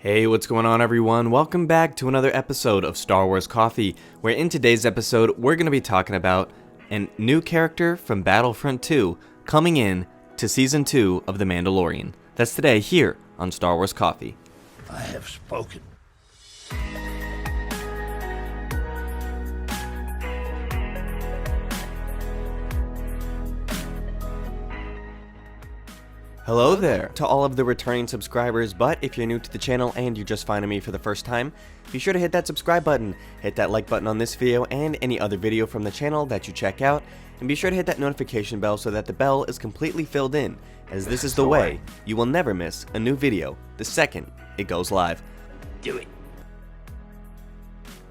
Hey, what's going on everyone? Welcome back to another episode of Star Wars Coffee, where in today's episode, we're going to be talking about a new character from Battlefront 2 coming in to Season 2 of The Mandalorian. That's today here on Star Wars Coffee. I have spoken. Hello there to all of the returning subscribers, but if you're new to the channel and you're just finding me for the first time, be sure to hit that subscribe button, hit that like button on this video and any other video from the channel that you check out, and be sure to hit that notification bell so that the bell is completely filled in, as this is the way you will never miss a new video the second it goes live. Do it.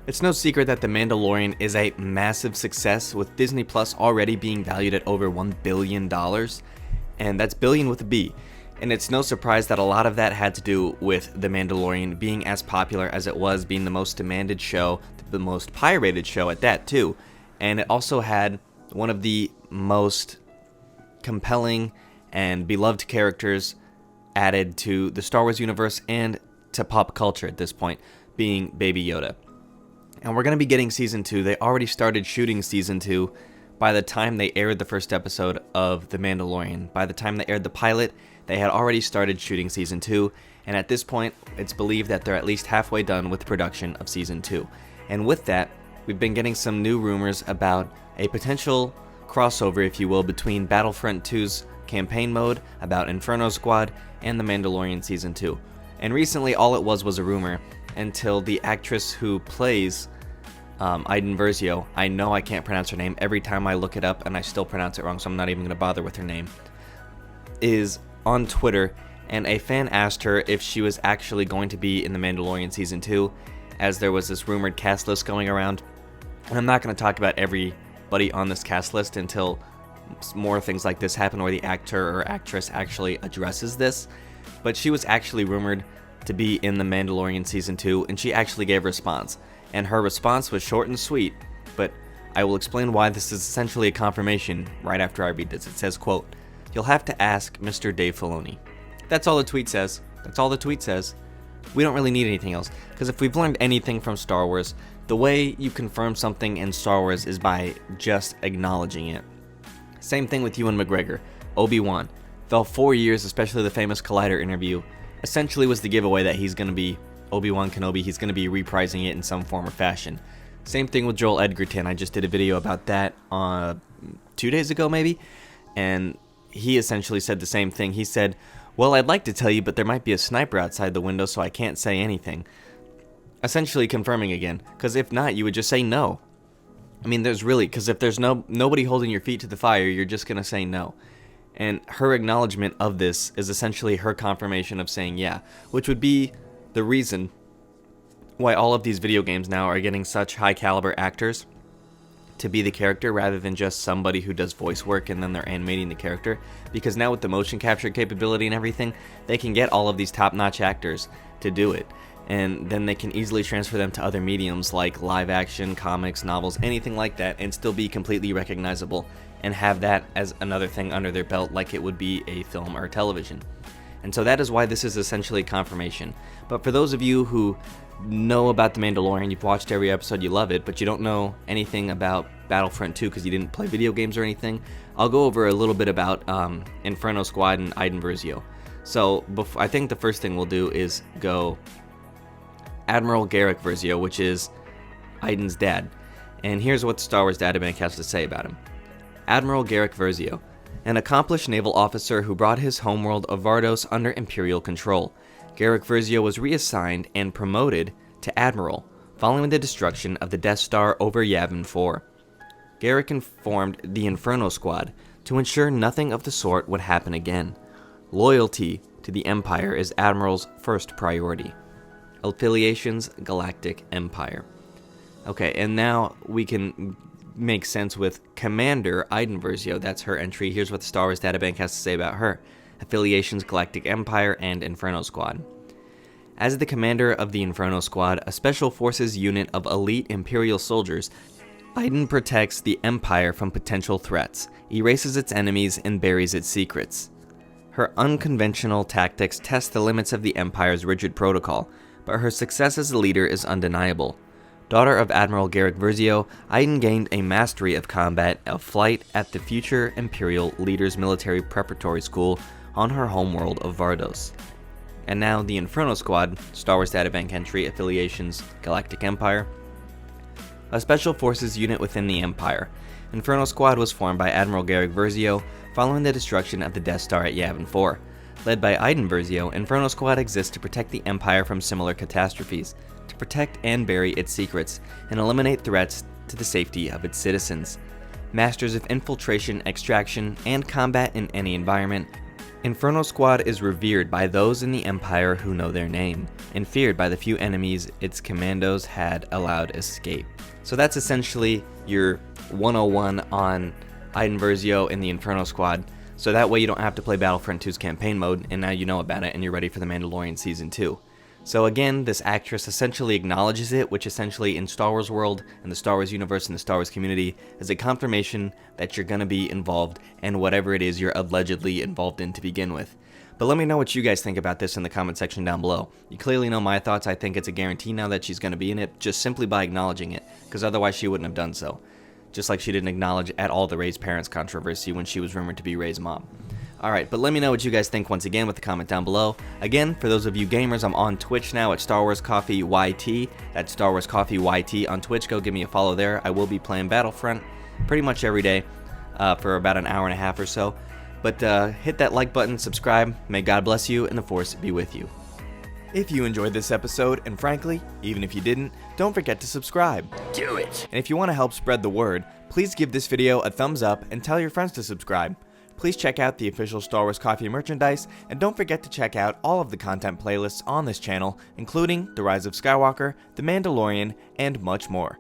It's no secret that The Mandalorian is a massive success, with Disney Plus already being valued at over $1 billion. And that's billion with a B. And it's no surprise that a lot of that had to do with The Mandalorian being as popular as it was, being the most demanded show, the most pirated show at that too. And it also had one of the most compelling and beloved characters added to the Star Wars universe and to pop culture at this point, being Baby Yoda. And we're going to be getting Season 2. They already started shooting Season 2 by the time they aired the first episode of The Mandalorian. By the time they aired the pilot, they had already started shooting Season 2, and at this point, it's believed that they're at least halfway done with the production of Season 2. And with that, we've been getting some new rumors about a potential crossover, if you will, between Battlefront 2's campaign mode about Inferno Squad and The Mandalorian Season 2. And recently, all it was a rumor, until the actress who plays Iden Versio, I know I can't pronounce her name every time I look it up and I still pronounce it wrong, so I'm not even going to bother with her name, is on Twitter, and a fan asked her if she was actually going to be in The Mandalorian Season 2, as there was this rumored cast list going around. And I'm not going to talk about everybody on this cast list until more things like this happen where the actor or actress actually addresses this, but she was actually rumored to be in The Mandalorian Season 2, and she actually gave a response. And her response was short and sweet, but I will explain why this is essentially a confirmation right after I read this. It says, quote, "You'll have to ask Mr. Dave Filoni." That's all the tweet says. That's all the tweet says. We don't really need anything else, because if we've learned anything from Star Wars, the way you confirm something in Star Wars is by just acknowledging it. Same thing with Ewan McGregor. Obi-Wan. The 4 years, especially the famous Collider interview, essentially was the giveaway that he's going to be Obi-Wan Kenobi. He's going to be reprising it in some form or fashion. Same thing with Joel Edgerton. I just did a video about that 2 days ago maybe, and he essentially said the same thing. He said, "Well, I'd like to tell you, but there might be a sniper outside the window, so I can't say anything." Essentially confirming again, because if not, you would just say no. I mean, because if there's nobody holding your feet to the fire, you're just going to say no. And her acknowledgement of this is essentially her confirmation of saying yeah, which would be the reason why all of these video games now are getting such high caliber actors to be the character rather than just somebody who does voice work and then they're animating the character. Because now with the motion capture capability and everything, they can get all of these top-notch actors to do it. And then they can easily transfer them to other mediums like live action, comics, novels, anything like that, and still be completely recognizable and have that as another thing under their belt like it would be a film or television. And so that is why this is essentially confirmation. But for those of you who know about The Mandalorian, you've watched every episode, you love it, but you don't know anything about Battlefront 2 because you didn't play video games or anything, I'll go over a little bit about Inferno Squad and Iden Versio. So I think the first thing we'll do is go Admiral Garrick Versio, which is Iden's dad. And here's what the Star Wars Databank has to say about him. Admiral Garrick Versio, an accomplished naval officer who brought his homeworld of Vardos under Imperial control. Garrick Versio was reassigned and promoted to Admiral following the destruction of the Death Star over Yavin 4. Garrick informed the Inferno Squad to ensure nothing of the sort would happen again. Loyalty to the Empire is Admiral's first priority. Affiliations, Galactic Empire. Okay, and now we can make sense with Commander Iden Versio. That's her entry. Here's what the Star Wars Databank has to say about her. Affiliations, Galactic Empire, and Inferno Squad. As the commander of the Inferno Squad, a special forces unit of elite Imperial soldiers, Iden protects the Empire from potential threats, erases its enemies, and buries its secrets. Her unconventional tactics test the limits of the Empire's rigid protocol, but her success as a leader is undeniable. Daughter of Admiral Iden Versio, Iden gained a mastery of combat of flight at the future Imperial Leaders Military Preparatory School on her homeworld of Vardos. And now the Inferno Squad, Star Wars Data Bank entry, affiliations, Galactic Empire. A special forces unit within the Empire, Inferno Squad was formed by Admiral Iden Versio following the destruction of the Death Star at Yavin 4. Led by Iden Versio, Inferno Squad exists to protect the Empire from similar catastrophes, to protect and bury its secrets, and eliminate threats to the safety of its citizens. Masters of infiltration, extraction, and combat in any environment, Inferno Squad is revered by those in the Empire who know their name, and feared by the few enemies its commandos had allowed escape. So that's essentially your 101 on Iden Versio and the Inferno Squad, so that way you don't have to play Battlefront 2's campaign mode, and now you know about it and you're ready for the Mandalorian Season 2. So again, this actress essentially acknowledges it, which essentially in Star Wars world and the Star Wars universe and the Star Wars community is a confirmation that you're going to be involved in whatever it is you're allegedly involved in to begin with. But let me know what you guys think about this in the comment section down below. You clearly know my thoughts. I think it's a guarantee now that she's going to be in it, just simply by acknowledging it, because otherwise she wouldn't have done so. Just like she didn't acknowledge at all the Rey's parents controversy when she was rumored to be Rey's mom. Alright, but let me know what you guys think once again with a comment down below. Again, for those of you gamers, I'm on Twitch now at Star Wars Coffee YT. That's Star Wars Coffee YT on Twitch. Go give me a follow there. I will be playing Battlefront pretty much every day for about an hour and a half or so. But hit that like button, subscribe. May God bless you and the Force be with you. If you enjoyed this episode, and frankly, even if you didn't, don't forget to subscribe. Do it. And if you want to help spread the word, please give this video a thumbs up and tell your friends to subscribe. Please check out the official Star Wars Coffee merchandise, and don't forget to check out all of the content playlists on this channel, including The Rise of Skywalker, The Mandalorian, and much more.